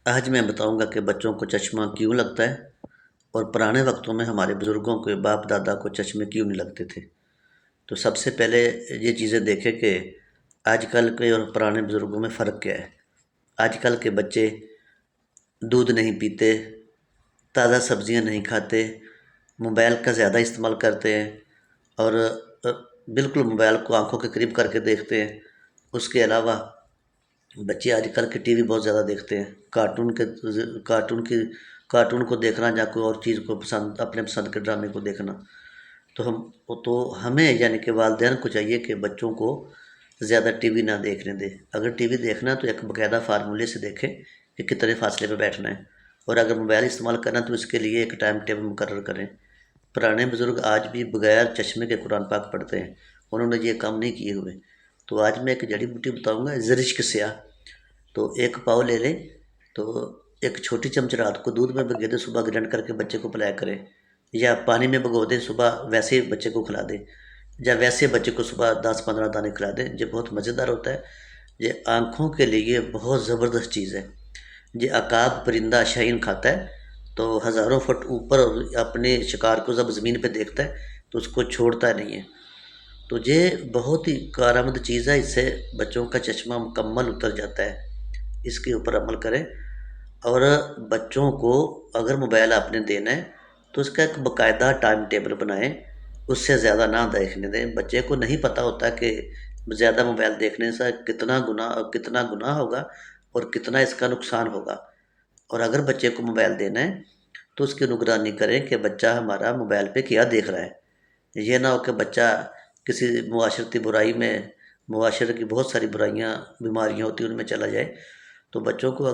آج میں بتاؤں گا کہ بچوں کو چشمہ کیوں لگتا ہے اور پرانے وقتوں میں ہمارے بزرگوں کے باپ دادا کو چشمے کیوں نہیں لگتے تھے۔ تو سب سے پہلے یہ چیزیں دیکھیں کہ آج کل کے اور پرانے بزرگوں میں فرق کیا ہے۔ آج کل کے بچے دودھ نہیں پیتے، تازہ سبزیاں نہیں کھاتے، موبائل کا زیادہ استعمال کرتے ہیں اور بالکل موبائل کو آنکھوں کے قریب کر کے دیکھتے ہیں۔ اس کے علاوہ بچے آج کل کے ٹی وی بہت زیادہ دیکھتے ہیں، کارٹون کو دیکھنا یا کوئی اور چیز کو پسند، اپنے پسند کے ڈرامے کو دیکھنا۔ تو ہمیں یعنی کہ والدین کو چاہیے کہ بچوں کو زیادہ ٹی وی نہ دیکھنے دیں۔ اگر ٹی وی دیکھنا تو ایک باقاعدہ فارمولے سے دیکھیں کہ کتنے فاصلے پہ بیٹھنا ہے، اور اگر موبائل استعمال کرنا تو اس کے لیے ایک ٹائم ٹیبل مقرر کریں۔ پرانے بزرگ آج بھی بغیر چشمے کے قرآن پاک پڑھتے ہیں، انہوں نے یہ کام نہیں کیے ہوئے۔ تو آج میں ایک جڑی بوٹی بتاؤں گا، زرشک سیاہ۔ تو ایک پاؤ لے لیں، تو ایک چھوٹی چمچ رات کو دودھ میں بھگو دیں، صبح گرینڈ کر کے بچے کو پلایا کریں، یا پانی میں بھگو دیں، صبح ویسے ہی بچے کو کھلا دیں، یا ویسے بچے کو صبح 10-15 دانے کھلا دیں۔ یہ بہت مزیدار ہوتا ہے، یہ آنکھوں کے لیے بہت زبردست چیز ہے۔ یہ عقاب پرندہ شاہین کھاتا ہے، تو ہزاروں فٹ اوپر اپنے شکار کو جب زمین پہ دیکھتا ہے تو اس کو چھوڑتا نہیں ہے۔ تو یہ بہت ہی کارآمد چیز ہے، اس سے بچوں کا چشمہ مکمل اتر جاتا ہے۔ اس کے اوپر عمل کریں، اور بچوں کو اگر موبائل آپ نے دینا ہے تو اس کا ایک باقاعدہ ٹائم ٹیبل بنائیں، اس سے زیادہ نہ دیکھنے دیں۔ بچے کو نہیں پتہ ہوتا کہ زیادہ موبائل دیکھنے سے کتنا گناہ ہوگا اور کتنا اس کا نقصان ہوگا۔ اور اگر بچے کو موبائل دینا ہے تو اس کی نگرانی کریں کہ بچہ ہمارا موبائل پہ کیا دیکھ رہا ہے۔ یہ نہ ہو کہ بچہ کسی معاشرتی برائی میں، معاشرے کی بہت ساری برائیاں، بیماریاں ہوتی ہیں، ان میں چلا جائے۔ تو بچوں کو